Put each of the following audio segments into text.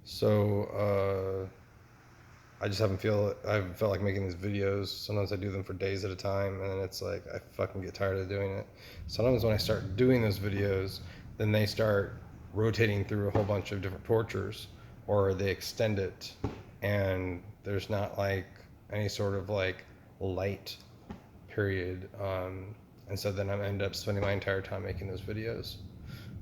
So I haven't felt like making these videos. Sometimes I do them for days at a time, and then it's like I fucking get tired of doing it. Sometimes when I start doing those videos, then they start rotating through a whole bunch of different tortures, or they extend it, and there's not like any sort of like light period. And so then I end up spending my entire time making those videos.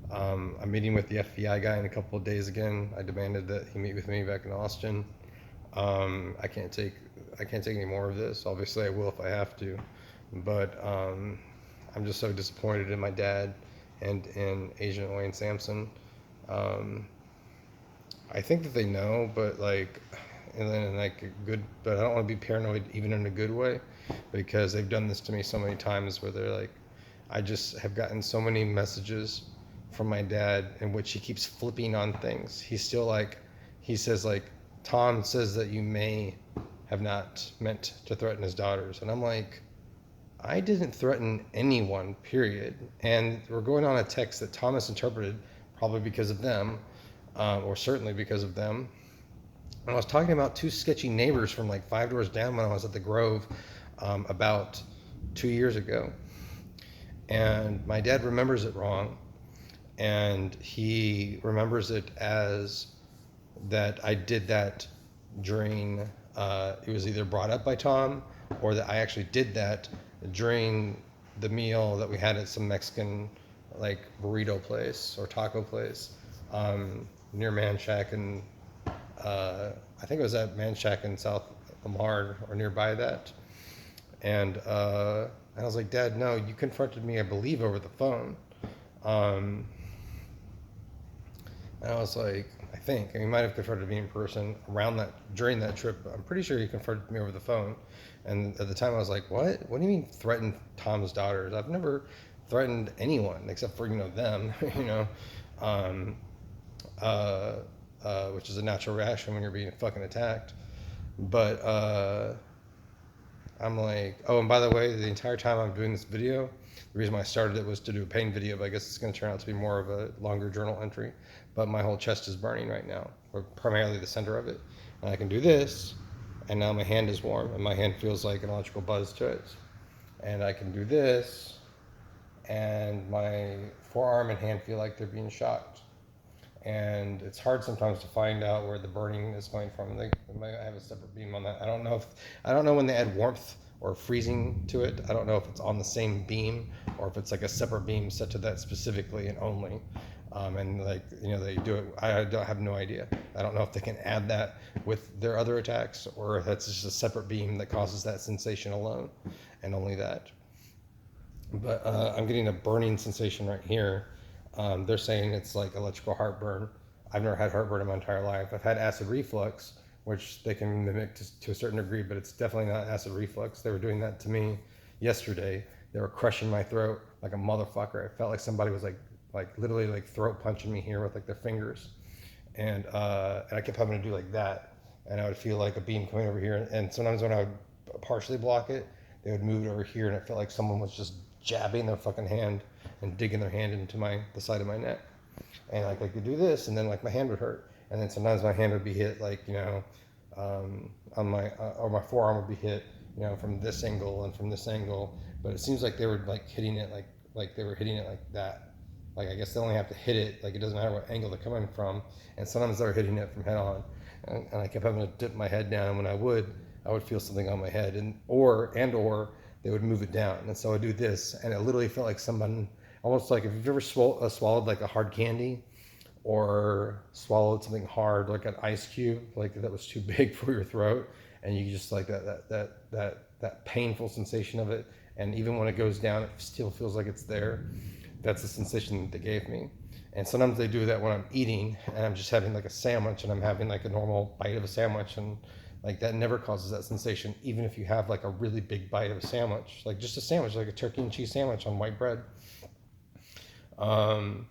I'm meeting with the FBI guy in a couple of days again. I demanded that he meet with me back in Austin. I can't take any more of this. Obviously, I will if I have to, but I'm just so disappointed in my dad and in Agent Wayne Sampson. Um, I think that they know, but like, and then like a good, but I don't want to be paranoid even in a good way, because they've done this to me so many times where they're like, I just have gotten so many messages from my dad in which he keeps flipping on things. He's still like, he says like, Tom says that you may have not meant to threaten his daughters, and I'm like, I didn't threaten anyone, period. And we're going on a text that Thomas interpreted, probably because of them, or certainly because of them. And I was talking about two sketchy neighbors from like 5 doors down when I was at the Grove about 2 years ago. And my dad remembers it wrong. And he remembers it as that I did that during, it was either brought up by Tom or that I actually did that during the meal that we had at some Mexican like burrito place or taco place near Manchac and I think it was at Manchac in South Lamar or nearby that. And I was like, Dad, no, you confronted me, I believe, over the phone. Um, and I was like, I think, and he might have confronted me in person around that during that trip. But I'm pretty sure he confronted me over the phone. And at the time, I was like, what? What do you mean threaten Tom's daughters? I've never threatened anyone except for them, you know, um, uh, which is a natural reaction when you're being fucking attacked. But I'm like, oh, and by the way, the entire time I'm doing this video, the reason why I started it was to do a pain video, but I guess it's going to turn out to be more of a longer journal entry. But my whole chest is burning right now, or primarily the center of it. And I can do this, and now my hand is warm, and my hand feels like an electrical buzz to it. And I can do this, and my forearm and hand feel like they're being shocked. And it's hard sometimes to find out where the burning is coming from. They might have a separate beam on that. I don't know when they add warmth or freezing to it. I don't know if it's on the same beam or if it's like a separate beam set to that specifically and only. And like they do it. I don't have no idea. I don't know if they can add that with their other attacks or if that's just a separate beam that causes that sensation alone, and only that. But I'm getting a burning sensation right here. They're saying it's like electrical heartburn. I've never had heartburn in my entire life. I've had acid reflux, which they can mimic to a certain degree, but it's definitely not acid reflux. They were doing that to me yesterday. They were crushing my throat like a motherfucker. I felt like somebody was like literally like throat punching me here with like their fingers, and I kept having to do like that, and I would feel like a beam coming over here. And sometimes when I would partially block it, they would move it over here, and it felt like someone was just jabbing their fucking hand and digging their hand into the side of my neck. And like I could do this, and then like my hand would hurt, and then sometimes my hand would be hit like on my or my forearm would be hit from this angle and from this angle. But it seems like they were like hitting it like they were hitting it like that. Like I guess they only have to hit it, like it doesn't matter what angle they're coming from, and sometimes they're hitting it from head on, and I kept having to dip my head down. When I would feel something on my head, or they would move it down, and so I would do this, and it literally felt like someone, almost like if you've ever swallowed like a hard candy, or swallowed something hard like an ice cube, like that was too big for your throat, and you just like that painful sensation of it, and even when it goes down, it still feels like it's there. That's the sensation that they gave me. And sometimes they do that when I'm eating and I'm just having like a sandwich and I'm having like a normal bite of a sandwich, and like that never causes that sensation, even if you have like a really big bite of a sandwich, like just a sandwich, like a turkey and cheese sandwich on white bread. Um,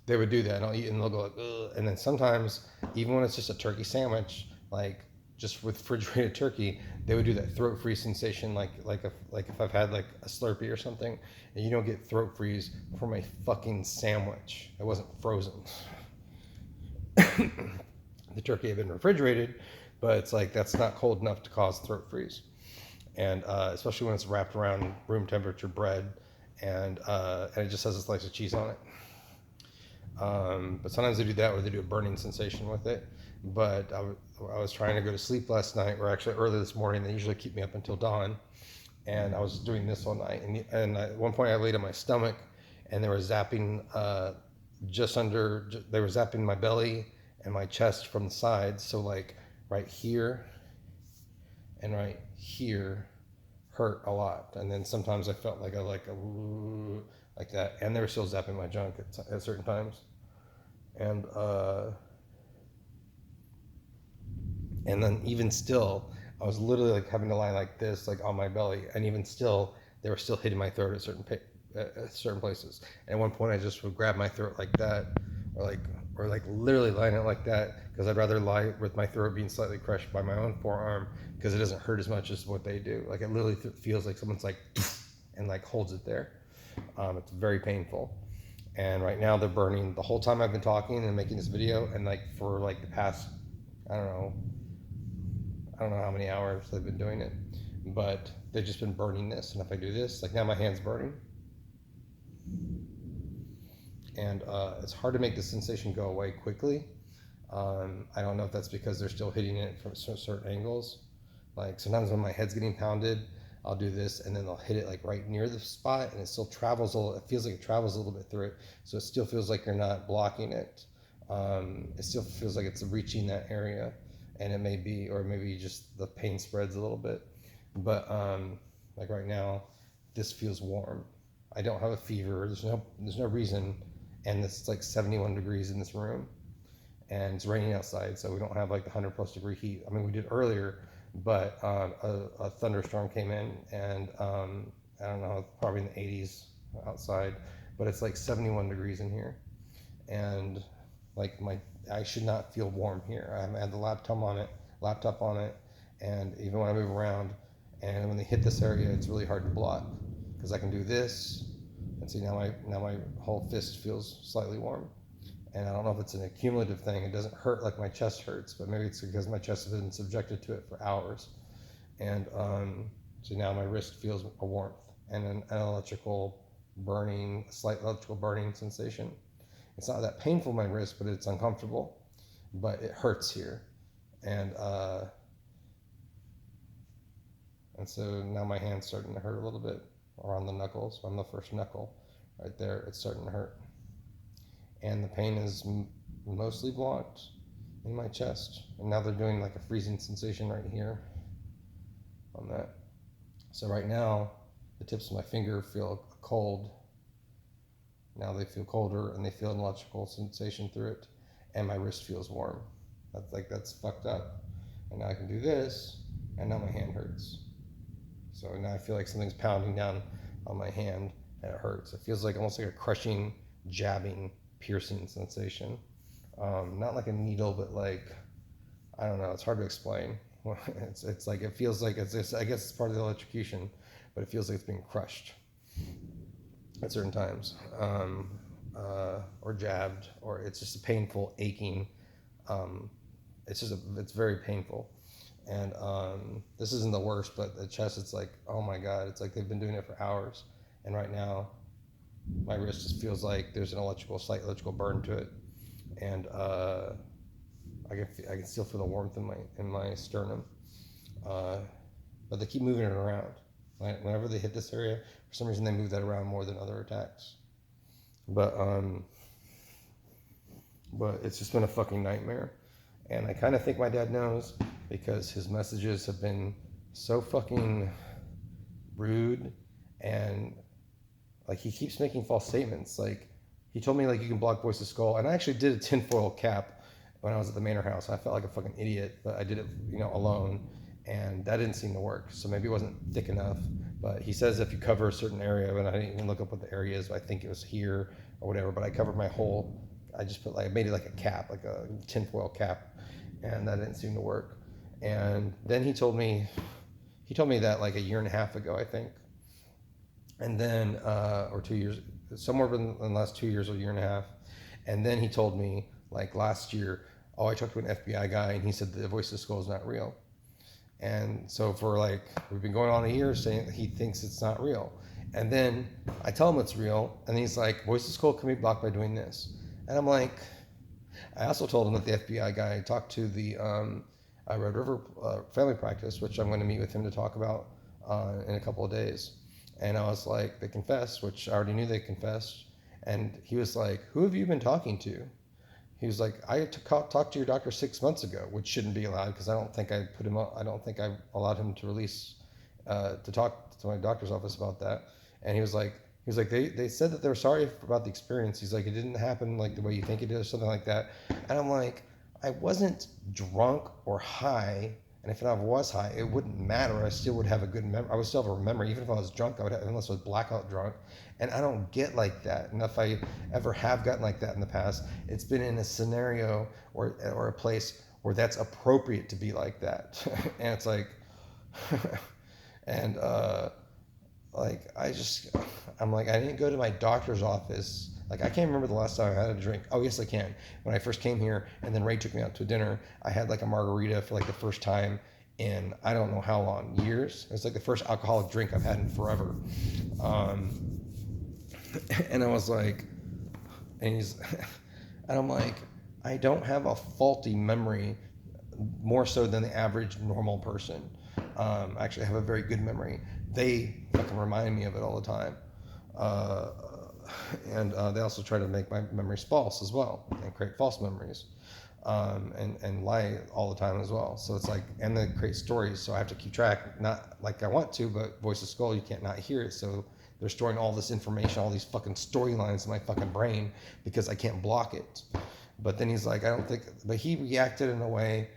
they would do that, and I'll eat, and they'll go like, ugh. And then sometimes, even when it's just a turkey sandwich, like just with refrigerated turkey, they would do that throat freeze sensation, like if I've had like a Slurpee or something, and you don't get throat freeze from a fucking sandwich. It wasn't frozen. The turkey had been refrigerated, but it's like that's not cold enough to cause throat freeze, and especially when it's wrapped around room temperature bread, and it just has a slice of cheese on it. But sometimes they do that, or they do a burning sensation with it. But I was trying to go to sleep last night, or actually early this morning. They usually keep me up until dawn, and I was doing this all night. And at one point, I laid on my stomach, and they were zapping they were zapping my belly and my chest from the sides. So like right here and right here hurt a lot. And then sometimes I felt like like that, and they were still zapping my junk at certain times. And then even still, I was literally like having to lie like this, like on my belly, and even still, they were still hitting my throat at certain places. And at one point, I just would grab my throat like that, or like literally lying it like that, because I'd rather lie with my throat being slightly crushed by my own forearm, because it doesn't hurt as much as what they do. Like it literally feels like someone's like and like holds it there. It's very painful. And right now they're burning the whole time I've been talking and making this video, and like for like the past, I don't know, how many hours they've been doing it, but they've just been burning this. And if I do this, like now my hand's burning, and it's hard to make the sensation go away quickly. I don't know if that's because they're still hitting it from certain angles. Like sometimes when my head's getting pounded, I'll do this, and then they'll hit it like right near the spot, and it still travels a little. It feels like it travels a little bit through it, so it still feels like you're not blocking it. It still feels like it's reaching that area, and it may be, or maybe just the pain spreads a little bit. But like right now, this feels warm. I don't have a fever. There's no reason, and it's like 71 degrees in this room, and it's raining outside, so we don't have like the 100+ degree heat. I mean, we did earlier, but a thunderstorm came in, and I don't know, probably in the 80s outside, but it's like 71 degrees in here, and like I should not feel warm here. I had the laptop on it, and even when I move around, and when they hit this area, it's really hard to block, because I can do this, and see now my whole fist feels slightly warm. And I don't know if it's an accumulative thing. It doesn't hurt like my chest hurts, but maybe it's because my chest has been subjected to it for hours. And so now my wrist feels a warmth and an slight electrical burning sensation. It's not that painful, my wrist, but it's uncomfortable, but it hurts here. And so now my hand's starting to hurt a little bit around the knuckles, on the first knuckle right there. It's starting to hurt. And the pain is mostly blocked in my chest. And now they're doing like a freezing sensation right here on that. So right now, the tips of my finger feel cold. Now they feel colder, and they feel an electrical sensation through it. And my wrist feels warm. That's fucked up. And now I can do this, and now my hand hurts. So now I feel like something's pounding down on my hand, and it hurts. It feels like almost like a crushing, jabbing, piercing sensation. Not like a needle, but like, I don't know, it's hard to explain. It's like, it feels like I guess it's part of the electrocution, but it feels like it's being crushed at certain times, or jabbed, or it's just a painful, aching. It's very painful. And this isn't the worst, but the chest, it's like, oh my God, it's like they've been doing it for hours. And right now, my wrist just feels like there's slight electrical burn to it, and I can still feel the warmth in my sternum. But they keep moving it around. Whenever they hit this area, for some reason they move that around more than other attacks. But it's just been a fucking nightmare, and I kind of think my dad knows, because his messages have been so fucking rude, and like he keeps making false statements. Like he told me like you can block Voice's skull, and I actually did a tinfoil cap when I was at the Manor House. I felt like a fucking idiot, but I did it, alone, and that didn't seem to work. So maybe it wasn't thick enough. But he says if you cover a certain area, and I didn't even look up what the area is. I think it was here or whatever. But I covered my whole. I just I made it like a cap, like a tinfoil cap, and that didn't seem to work. And then he told me that like a year and a half ago, I think. And then, or 2 years, somewhere in the last 2 years or year and a half. And then he told me like last year, oh, I talked to an FBI guy and he said the voice of the skull is not real. And so for like, we've been going on a year saying he thinks it's not real. And then I tell him it's real, and he's like, voice of the skull can be blocked by doing this. And I'm like, I also told him that the FBI guy talked to the Red River family practice, which I'm going to meet with him to talk about in a couple of days. And I was like, they confessed, which I already knew they confessed. And he was like, who have you been talking to? He was like, I talked to your doctor 6 months ago, which shouldn't be allowed because I don't think I put him. I don't think I allowed him to release to talk to my doctor's office about that. And he was like, they said that they were sorry about the experience. He's like, it didn't happen like the way you think it did, or something like that. And I'm like, I wasn't drunk or high, and if I was high, it wouldn't matter. I still would have a good memory. I would still have a memory, even if I was drunk. I would have, unless I was blackout drunk. And I don't get like that. And if I ever have gotten like that in the past, it's been in a scenario or a place where that's appropriate to be like that. And it's like, and like I'm like, I didn't go to my doctor's office. Like, I can't remember the last time I had a drink. Oh, yes, I can. When I first came here, and then Ray took me out to dinner, I had like a margarita for like the first time in I don't know how long, years. It was like the first alcoholic drink I've had in forever. And I was like, and I'm like, I don't have a faulty memory, more so than the average normal person. I actually have a very good memory. They fucking remind me of it all the time. And they also try to make my memories false as well and create false memories, and lie all the time as well. So it's like, and they create stories, so I have to keep track, not like I want to, but voice of skull, you can't not hear it. So they're storing all this information, all these fucking storylines in my fucking brain because I can't block it. But then he's like, I don't think, but he reacted in a way,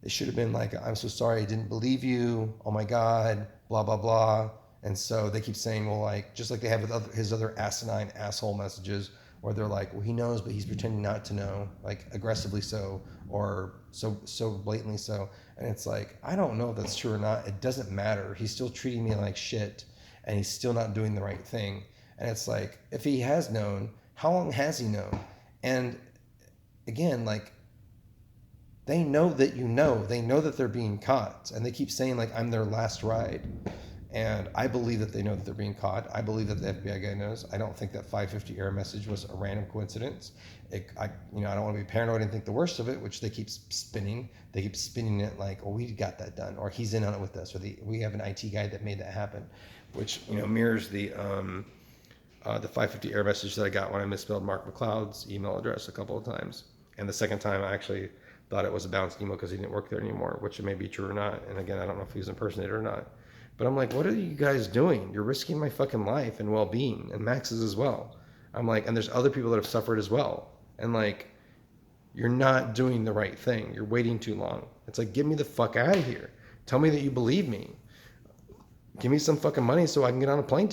it should have been like, I'm so sorry, I didn't believe you, oh my God, blah, blah, blah. And so they keep saying, well, like, just like they have with his other asinine asshole messages, where they're like, well, he knows, but he's pretending not to know, like aggressively so, or so blatantly so. And it's like, I don't know if that's true or not. It doesn't matter. He's still treating me like shit, and he's still not doing the right thing. And it's like, if he has known, how long has he known? And again, like, they know that they know that they're being caught, and they keep saying like, I'm their last ride. And I believe that they know that they're being caught. I believe that the FBI guy knows. I don't think that 550 error message was a random coincidence. I don't want to be paranoid and think the worst of it, which they keep spinning. They keep spinning it like, oh, we got that done, or he's in on it with us, or we have an IT guy that made that happen, which mirrors the 550 error message that I got when I misspelled Mark McLeod's email address a couple of times. And the second time, I actually thought it was a bounced email because he didn't work there anymore, which it may be true or not. And again, I don't know if he was impersonated or not. But I'm like, what are you guys doing? You're risking my fucking life and well-being, and Max's as well. I'm like, and there's other people that have suffered as well. And like, you're not doing the right thing. You're waiting too long. It's like, get me the fuck out of here. Tell me that you believe me. Give me some fucking money so I can get on a plane